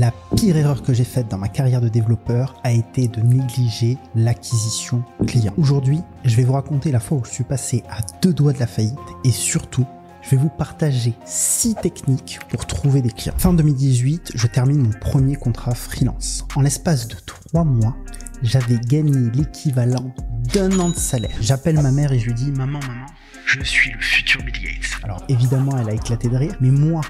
La pire erreur que j'ai faite dans ma carrière de développeur a été de négliger l'acquisition client. Aujourd'hui, je vais vous raconter la fois où je suis passé à 2 doigts de la faillite et surtout, je vais vous partager 6 techniques pour trouver des clients. Fin 2018, je termine mon premier contrat freelance. En l'espace de 3 mois, j'avais gagné l'équivalent d'1 an de salaire. J'appelle ma mère et je lui dis « Maman, je suis le futur Bill Gates ». Alors évidemment, elle a éclaté de rire, mais moi,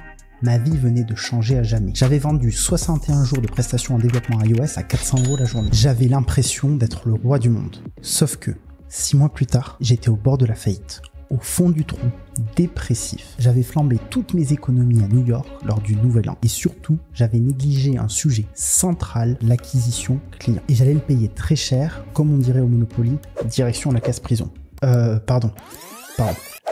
ma vie venait de changer à jamais. J'avais vendu 61 jours de prestations en développement iOS à 400 € la journée. J'avais l'impression d'être le roi du monde. Sauf que, 6 mois plus tard, j'étais au bord de la faillite. Au fond du trou, dépressif. J'avais flambé toutes mes économies à New York lors du Nouvel An. Et surtout, j'avais négligé un sujet central, l'acquisition client. Et j'allais le payer très cher, comme on dirait au Monopoly, direction la case prison.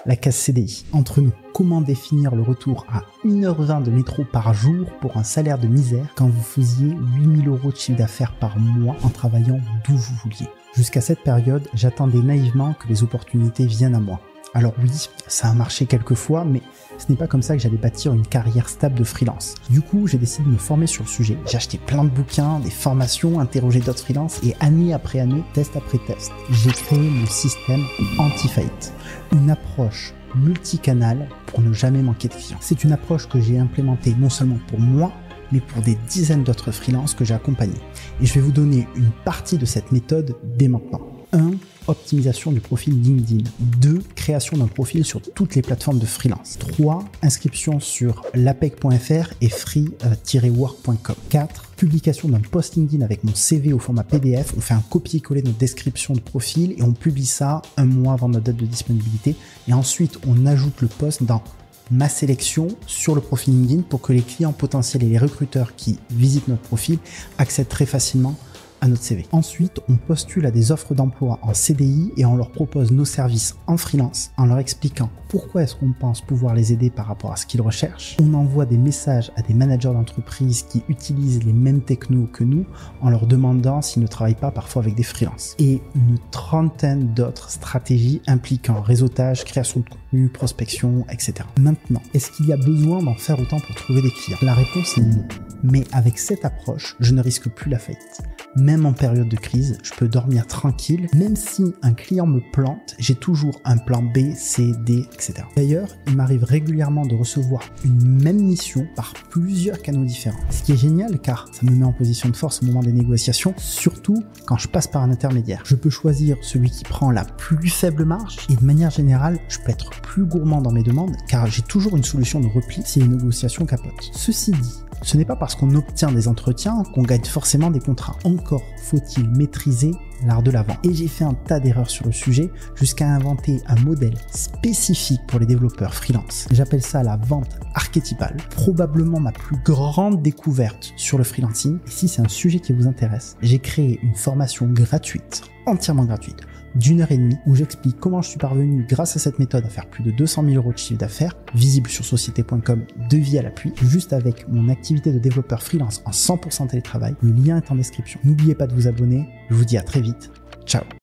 La case CDI. Entre nous, comment définir le retour à 1h20 de métro par jour pour un salaire de misère quand vous faisiez 8 000 € de chiffre d'affaires par mois en travaillant d'où vous vouliez? Jusqu'à cette période, j'attendais naïvement que les opportunités viennent à moi. Alors oui, ça a marché quelques fois, mais ce n'est pas comme ça que j'allais bâtir une carrière stable de freelance. Du coup, j'ai décidé de me former sur le sujet. J'ai acheté plein de bouquins, des formations, interrogé d'autres freelances et année après année, test après test, j'ai créé mon système anti-faillite. Une approche multicanal pour ne jamais manquer de clients. C'est une approche que j'ai implémentée non seulement pour moi, mais pour des dizaines d'autres freelances que j'ai accompagnés. Et je vais vous donner une partie de cette méthode dès maintenant. 1. Optimisation du profil LinkedIn. 2. Création d'un profil sur toutes les plateformes de freelance. 3. Inscription sur lapec.fr et free-work.com. 4. Publication d'un post LinkedIn avec mon CV au format PDF. On fait un copier-coller de notre description de profil et on publie ça 1 mois avant notre date de disponibilité. Et ensuite, on ajoute le post dans ma sélection sur le profil LinkedIn pour que les clients potentiels et les recruteurs qui visitent notre profil accèdent très facilement à notre CV. Ensuite, on postule à des offres d'emploi en CDI et on leur propose nos services en freelance en leur expliquant pourquoi est-ce qu'on pense pouvoir les aider par rapport à ce qu'ils recherchent. On envoie des messages à des managers d'entreprise qui utilisent les mêmes technos que nous en leur demandant s'ils ne travaillent pas parfois avec des freelances. Et une trentaine d'autres stratégies impliquant réseautage, création de contenu, prospection, etc. Maintenant, est-ce qu'il y a besoin d'en faire autant pour trouver des clients? La réponse est non. Mais avec cette approche, je ne risque plus la faillite. Même en période de crise, je peux dormir tranquille. Même si un client me plante, j'ai toujours un plan B, C, D, etc. D'ailleurs, il m'arrive régulièrement de recevoir une même mission par plusieurs canaux différents. Ce qui est génial car ça me met en position de force au moment des négociations, surtout quand je passe par un intermédiaire. Je peux choisir celui qui prend la plus faible marge et de manière générale, je peux être plus gourmand dans mes demandes car j'ai toujours une solution de repli si les négociations capotent. Ceci dit, ce n'est pas parce qu'on obtient des entretiens qu'on gagne forcément des contrats. Encore faut-il maîtriser l'art de la vente. Et j'ai fait un tas d'erreurs sur le sujet jusqu'à inventer un modèle spécifique pour les développeurs freelance. J'appelle ça la vente archétypale. Probablement ma plus grande découverte sur le freelancing. Et si c'est un sujet qui vous intéresse, j'ai créé une formation gratuite, entièrement gratuite, d'1h30 où j'explique comment je suis parvenu grâce à cette méthode à faire plus de 200 000 € de chiffre d'affaires, visible sur société.com, devis à l'appui, juste avec mon activité de développeur freelance en 100% télétravail. Le lien est en description. N'oubliez pas de vous abonner. Je vous dis à très vite. Ciao.